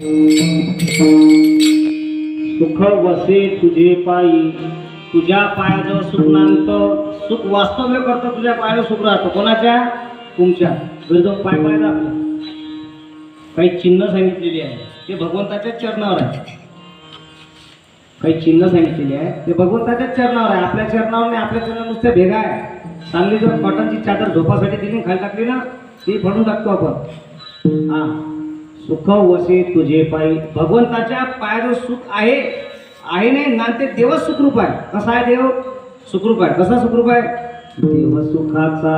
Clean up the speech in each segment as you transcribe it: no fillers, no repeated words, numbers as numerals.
सुख वसे तुझे पायी, तुझ्या पायाजवळ सुख नांदतं, सुख वास्तव्य करतं, तुझ्या पायावर सुख राहतं. कोणाच्या? तुमच्या. घरी जाऊन पाय पाय दाखव. काही चिन्ह सांगितलेली आहे, ते भगवंताच्या चरणावर आहे. काही चिन्ह सांगितलेली आहे, ते भगवंताच्या चरणावर आहे. आपल्या चरणावर नाही, आपल्या चरणावर नुसते भेगा आहे. चांगली जर कॉटनची चादर झोपासाठी दिली खाली टाकली ना, ती फाडून टाकतो आपण. हा, सुख वसे तुझे पायी. भगवंताच्या पायावर सुख आहे, आहे नाही ना, ते देव सुखरूप आहे. कसा आहे देव? सुखरूप आहे. कसा सुखरूप आहे? देव सुखाचा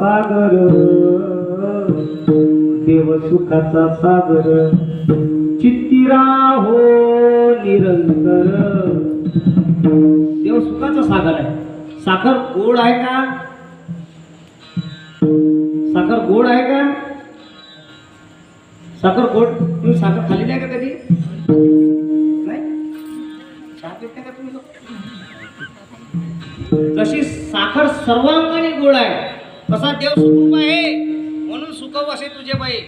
सागर, देव सुखाचा सागर, चित्ती राहो निरंतर. देव सुखाचा सागर आहे. साखर गोड आहे का? साखर गोड आहे का? साखर गोड. तुम्ही साखर खाल्ली नाही का कधी? नाही. चहा पित नाही का तुम्ही लोक? तशी साखर सर्वांगाने गोड आहे. कसा देव सुखरूप आहे, म्हणून सुख वसे तुझे पायी.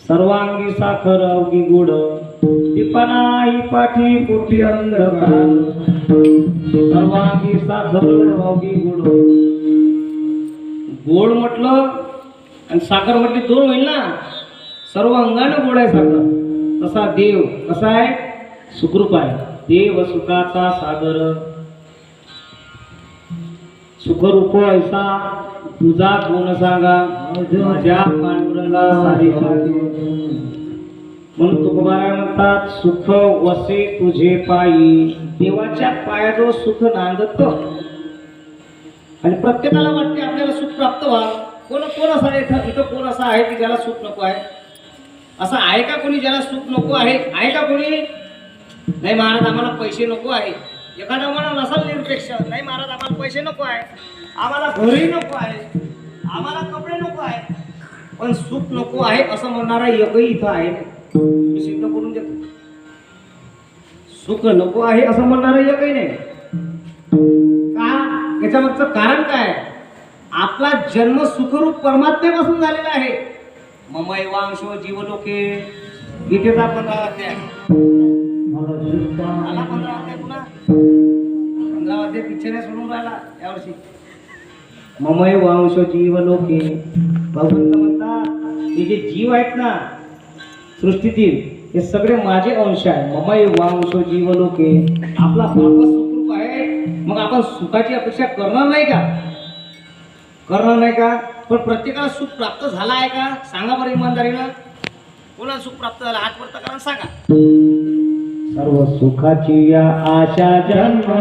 सर्वांगी साखर अवघी गोड, दीपनाही पाठी पोटी अंधकार. सर्वांगी साखर अवघी गोड. गोड म्हटलं आणि साखर म्हटली दोन होईल ना. सर्व अंगाने गोड आहे साखर. तसा देव कसा आहे? सुखरूप आहे. देव सुखाचा सागर, सुखरूप ऐसा तुझा गुण सांगा, माझ्या पांडुरंगा सारी. म्हणून तुकोबाराय म्हणतात, सुख वसे तुझे पायी. देवाच्या पायाजवळ सुख नांदतो. आणि प्रत्येकाला वाटते आपल्याला सुख प्राप्त व्हावं. कोण असा आहे इथं? कोण असा आहे की ज्याला सुख नको आहे? असं आहे का कोणी ज्याला सुख नको आहे? आहे का कोणी? नाही महाराज आम्हाला पैसे नको आहे. एखादा म्हणा नसाल निरपेक्ष, नाही महाराज आम्हाला पैसे नको आहे, आम्हाला घरही नको आहे, आम्हाला कपडे नको आहे, पण सुख नको आहे असं म्हणणारा एकही इथं आहे. मी सिद्ध करून देतो. सुख नको आहे असं म्हणणारा एकही नाही. का? याच्यामागचं कारण काय? आपला जन्म सुखरूप परमात्म्यापासून झालेला आहे. ममैवांशो जीवलोके. गीतेचा 15 अध्याय. आला 15 अध्याय पुन्हा. 15 अध्याय पिक्चर सोडून राहिला यावर्षी. ममैवांशो जीवलोके. भगवंत म्हणतात हे जे जीव आहेत ना सृष्टीतील, हे सगळे माझे अंश आहे. ममैवांशो जीवलोके. आपला बाप सुखरूप आहे, मग आपण सुखाची अपेक्षा करणार नाही का? करणार नाही का? पण प्रत्येकाला सुख प्राप्त झाला आहे का? सांगा बरं इमानदारीनं. कोणाला सुख प्राप्त झालं? हात वरता करा सांगा. सर्व सुखाची या आशा जन्म